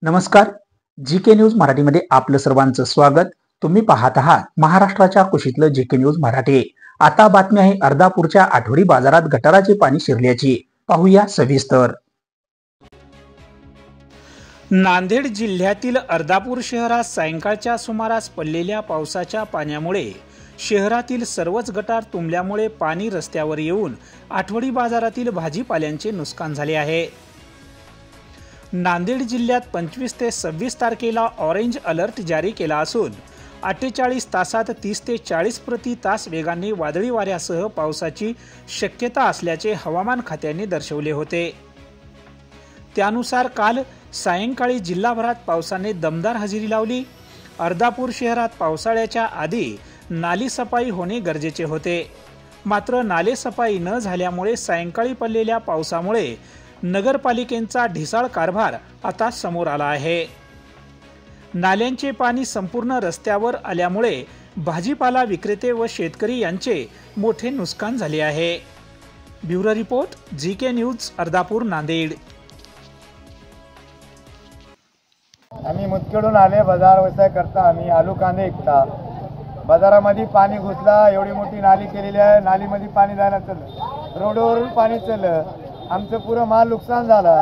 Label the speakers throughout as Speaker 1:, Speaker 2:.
Speaker 1: नमस्कार, GK news मराठीमध्ये आपलं सर्वांचं स्वागत। तुम्ही पाहत आहात महाराष्ट्राच्या कुशीतलं जीके न्यूज मराठी। आता बातमी आहे अर्धापूरच्या आठवडी बाजारात गटाराचे पाणी शिरल्याची। पाहूया सविस्तर। नांदेड जिल्ह्यातील अर्धापूर शहरात सायंकाळच्या सुमारास पडलेल्या पावसाच्या पाण्यामुळे शहरातील सर्वच गटार तुंबल्यामुळे पाणी रस्त्यावर येऊन आठवडी बाजारातील भाजीपाल्यांचे नुकसान झाले आहे। नांदेड जिल्ह्यात 25 ते 26 तारखेला ऑरेंज अलर्ट जारी केला असून 48 तासात 30 ते 40 प्रति तास वेगाने वादळी वाऱ्यासह पावसाची शक्यता असल्याचे हवामान खात्याने दर्शवले होते। त्यानुसार काल सायंकाळी जिल्हाभरात पावसाने दमदार हजेरी लावली। अर्धापूर शहरात पावसाळ्याच्या आधी नाली सफाई होणे गरजेचे होते, मात्र नाले सफाई न झाल्यामुळे सायंकाळी पडलेल्या पावसामुळे नगरपालिकेचा ढिसाळ कारभार आता समोर आला आहे। नाल्यांचे पाणी संपूर्ण रस्त्यावर आल्यामुळे भाजीपाला विक्रेते व शेतकरी यांचे मोठे नुकसान झाले आहे। Bureau report, GK news, Ardhapur, Nanded.
Speaker 2: आम्ही मुदखेडून आले, बाजार व्यवसाय करता आम्ही आलू कांदे विकता। बाजारामध्ये पाणी घुसला, एवढी मोठी नाली केलेली आहे, नालीमध्ये पाणी जायला चाललं, रोडवरून पाणी चाललं, आमचं पुरं माल नुकसान झाला।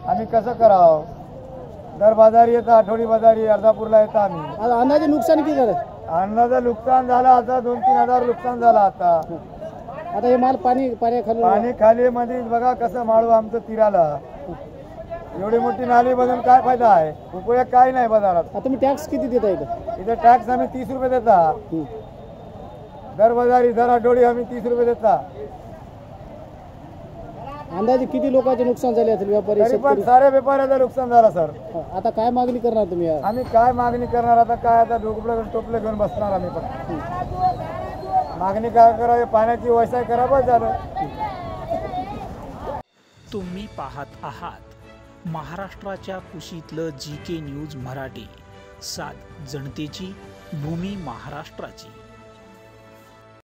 Speaker 2: आम्ही कसं करावं? दर बाजारी येतं, आठवडी बाजारी अर्धापूरला येतं आम्ही।
Speaker 3: अंदाजे नुकसान किती झालं?
Speaker 2: अंदाजे नुकसान झालं आता 2-3 हजार नुकसान झालं। आता
Speaker 3: हे माल पाणी
Speaker 2: खाली मध्ये बघा कसं माळू आमचं तिराला। एवढी मोठी नाली बघून काय फायदा आहे? उपयोग काही नाही बाजारात।
Speaker 3: तुम्ही टॅक्स किती देता
Speaker 2: इथे टॅक्स आम्ही 30 रुपये देता। दर बाजारी दर आठवडी आम्ही 30 रुपये देता।
Speaker 3: अंदाजे किती लोकांचे नुकसान झाले असेल? व्यापारी
Speaker 2: पण सारे व्यापाऱ्याचं नुकसान झालं सर।
Speaker 3: आता काय मागणी करणार तुम्ही?
Speaker 2: आम्ही काय मागणी करणार? आता काय आता टोपले घेऊन बसणार आम्ही। पण मागणी काय करावी? पाण्याची व्यवसाय करावा झालं।
Speaker 1: तुम्ही पाहत आहात महाराष्ट्राच्या कुशीतलं जीके न्यूज मराठी। सात जनतेची, भूमी महाराष्ट्राची।